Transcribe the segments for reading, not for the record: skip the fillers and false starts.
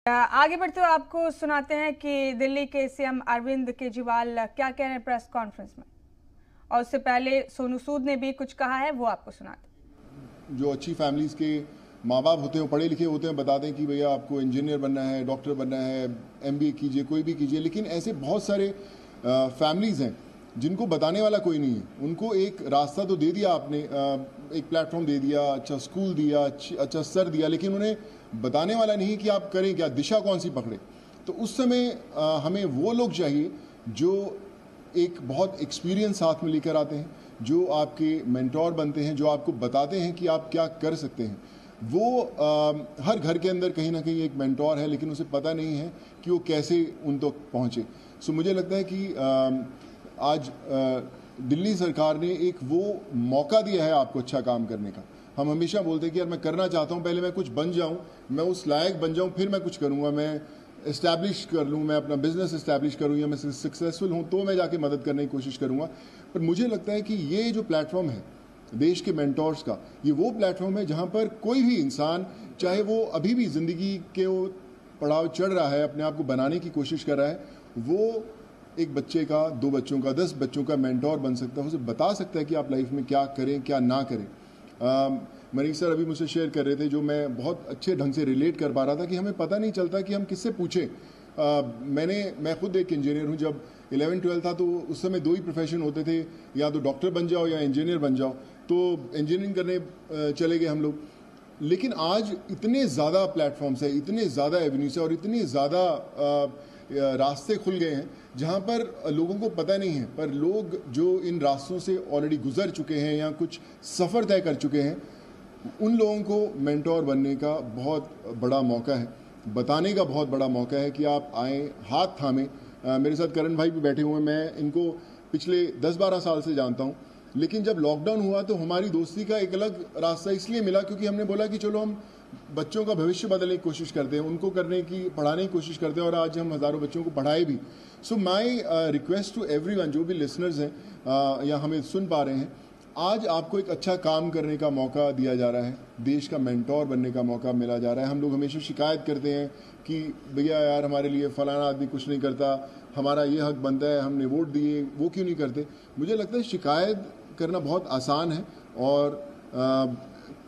आगे बढ़ते हुए आपको सुनाते हैं कि दिल्ली के सीएम अरविंद केजरीवाल क्या कह रहे हैं प्रेस कॉन्फ्रेंस में, और उससे पहले सोनू सूद ने भी कुछ कहा है, वो आपको सुनाते हैं। जो अच्छी फैमिलीज के माँ बाप होते हैं, पढ़े लिखे होते हैं, बताते हैं कि भैया आपको इंजीनियर बनना है, डॉक्टर बनना है, एमबीए कीजिए, कोई भी कीजिए। लेकिन ऐसे बहुत सारे फैमिलीज हैं जिनको बताने वाला कोई नहीं है। उनको एक रास्ता तो दे दिया आपने, एक प्लेटफॉर्म दे दिया, अच्छा स्कूल दिया, अच्छा सर दिया, लेकिन उन्हें बताने वाला नहीं कि आप करें क्या, दिशा कौन सी पकड़े। तो उस समय हमें वो लोग चाहिए जो एक बहुत एक्सपीरियंस साथ में लेकर आते हैं, जो आपके मेंटोर बनते हैं, जो आपको बताते हैं कि आप क्या कर सकते हैं। वो हर घर के अंदर कहीं ना कहीं एक मेंटोर है, लेकिन उसे पता नहीं है कि वो कैसे उन तक पहुंचे। सो मुझे लगता है कि आज दिल्ली सरकार ने एक वो मौका दिया है आपको अच्छा काम करने का। हम हमेशा बोलते हैं कि यार मैं करना चाहता हूँ, पहले मैं कुछ बन जाऊँ, मैं उस लायक बन जाऊँ, फिर मैं कुछ करूँगा, मैं इस्टेब्लिश कर लूँ, मैं अपना बिजनेस इस्टेब्लिश करूँ, या मैं सक्सेसफुल हूँ तो मैं जाके मदद करने की कोशिश करूँगा। पर मुझे लगता है कि ये जो प्लेटफॉर्म है देश के मेंटोर्स का, ये वो प्लेटफॉर्म है जहाँ पर कोई भी इंसान, चाहे वो अभी भी ज़िंदगी के वो पड़ाव चढ़ रहा है, अपने आप को बनाने की कोशिश कर रहा है, वो एक बच्चे का, 2 बच्चों का, 10 बच्चों का मेंटोर बन सकता है। उसे बता सकता है कि आप लाइफ में क्या करें, क्या ना करें। मनीष सर अभी मुझसे शेयर कर रहे थे, जो मैं बहुत अच्छे ढंग से रिलेट कर पा रहा था, कि हमें पता नहीं चलता कि हम किससे पूछें। मैं खुद एक इंजीनियर हूँ। जब 11-12 था तो उस समय 2 ही प्रोफेशन होते थे, या तो डॉक्टर बन जाओ या इंजीनियर बन जाओ। तो इंजीनियरिंग करने चले गए हम लोग। लेकिन आज इतने ज़्यादा प्लेटफॉर्म्स है, इतने ज़्यादा एवेन्यूज है, और इतने ज़्यादा रास्ते खुल गए हैं जहाँ पर लोगों को पता नहीं है। पर लोग जो इन रास्तों से ऑलरेडी गुजर चुके हैं या कुछ सफ़र तय कर चुके हैं, उन लोगों को मेंटोर बनने का बहुत बड़ा मौका है, बताने का बहुत बड़ा मौका है कि आप आएँ, हाथ थामें। मेरे साथ करण भाई भी बैठे हुए हैं, मैं इनको पिछले 10-12 साल से जानता हूँ। लेकिन जब लॉकडाउन हुआ तो हमारी दोस्ती का एक अलग रास्ता इसलिए मिला क्योंकि हमने बोला कि चलो हम बच्चों का भविष्य बदलने की कोशिश करते हैं, उनको पढ़ाने की कोशिश करते हैं, और आज हम हज़ारों बच्चों को पढ़ाए भी। सो माई रिक्वेस्ट टू एवरीवन, जो भी लिसनर्स हैं या हमें सुन पा रहे हैं, आज आपको एक अच्छा काम करने का मौका दिया जा रहा है, देश का मेंटोर बनने का मौका मिला जा रहा है। हम लोग हमेशा शिकायत करते हैं कि भैया यार हमारे लिए फलाना आदमी कुछ नहीं करता, हमारा ये हक बनता है, हमने वोट दिए, वो क्यों नहीं करते। मुझे लगता है शिकायत करना बहुत आसान है, और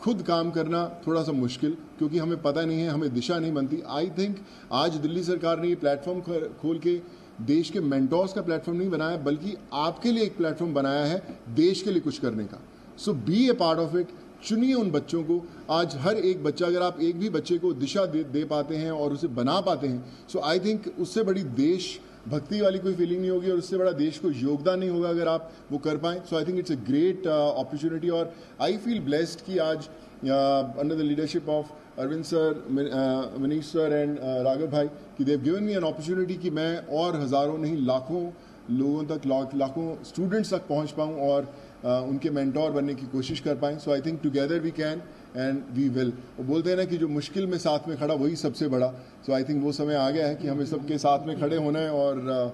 खुद काम करना थोड़ा सा मुश्किल, क्योंकि हमें पता नहीं है, हमें दिशा नहीं बनती। आई थिंक आज दिल्ली सरकार ने ये प्लेटफॉर्म खोल के देश के मेंटोर्स का प्लेटफॉर्म नहीं बनाया, बल्कि आपके लिए एक प्लेटफॉर्म बनाया है देश के लिए कुछ करने का। So be a part of it. चुनिए उन बच्चों को। आज हर एक बच्चा, अगर आप एक भी बच्चे को दिशा दे पाते हैं और उसे बना पाते हैं, सो आई थिंक उससे बड़ी देश भक्ति वाली कोई फीलिंग नहीं होगी, और उससे बड़ा देश को योगदान नहीं होगा अगर आप वो कर पाएँ। So I think it's a great opportunity, और आई फील ब्लेस्ड कि आज under the leadership of Arvind sir, Manish sir and Raghav भाई, कि they have given me an opportunity कि मैं और हज़ारों नहीं लाखों लोगों तक, लाखों स्टूडेंट्स तक पहुंच पाऊं और उनके मेंटोर बनने की कोशिश कर पाएं। So I think together we can and we will. वो बोलते हैं ना कि जो मुश्किल में साथ में खड़ा वही सबसे बड़ा। सो आई थिंक वो समय आ गया है कि हमें सबके साथ में खड़े होना है और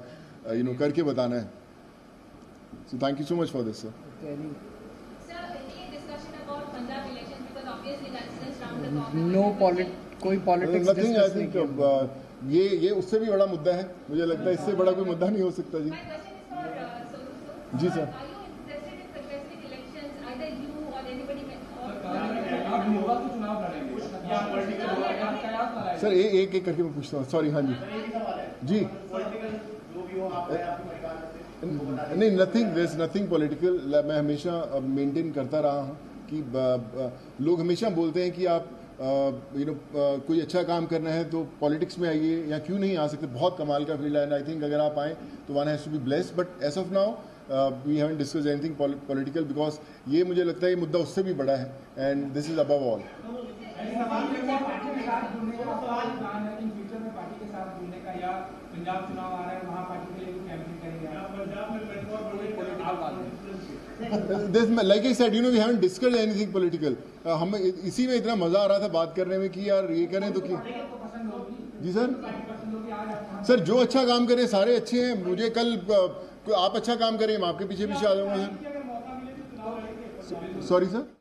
करके बताना है। So thank you so much for this sir. कोई पॉलिटिक्स नथिंग। आई थिंक ये उससे भी बड़ा मुद्दा है। मुझे लगता है इससे बड़ा कोई मुद्दा नहीं हो सकता। जी जी सर। सर एक करके मैं पूछता हूँ, सॉरी। हाँ जी जी। नहीं, nothing, there is nothing political. मैं हमेशा मेंटेन करता रहा हूँ कि लोग हमेशा बोलते हैं कि आप कोई अच्छा काम करना है तो पॉलिटिक्स में आइए, या क्यों नहीं आ सकते। बहुत कमाल का फील्ड है, एंड आई थिंक अगर आप आए तो one has to be blessed. But as of now we haven't discussed anything political, because ये मुझे लगता है ये मुद्दा उससे भी बड़ा है, and this is above all. Like I said, we haven't discussed anything political. हमें इसी में इतना मजा आ रहा था बात करने में कि यार ये करें तो क्या। जी सर जो अच्छा काम करें सारे अच्छे हैं। मुझे कल आप अच्छा काम करें, मैं आपके पीछे आ जाऊंगा सर। Sorry sir.